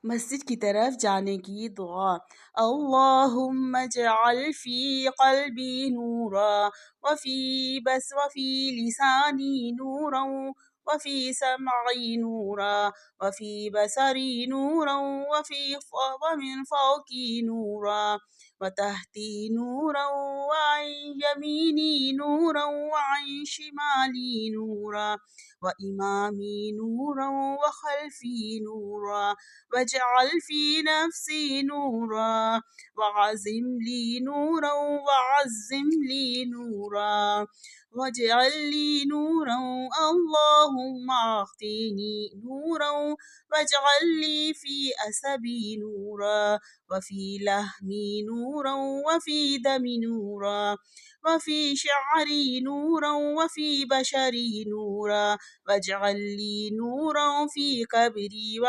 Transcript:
مسجد کی طرف جانے کی دعا۔ اللہم اجعل فی قلبی نورا وفی لسانی نورا وفی سمعی نورا وفی بصری نورا ومن فوقی نورا وتحتی نورا وعن یمینی نورا وعن شمالی نورا وإمامی نورا وخلفی نورا واجعل في نفسي نورا وعزم لي نورا وعزم لي نورا واجعل لي نورا اللهم أعطني نورا واجعل لي في أسبي نورا وفي لحمي نورا وفي دمي نورا وفي شعري نورا وفي بشري نورا واجعل لي نورا في قبري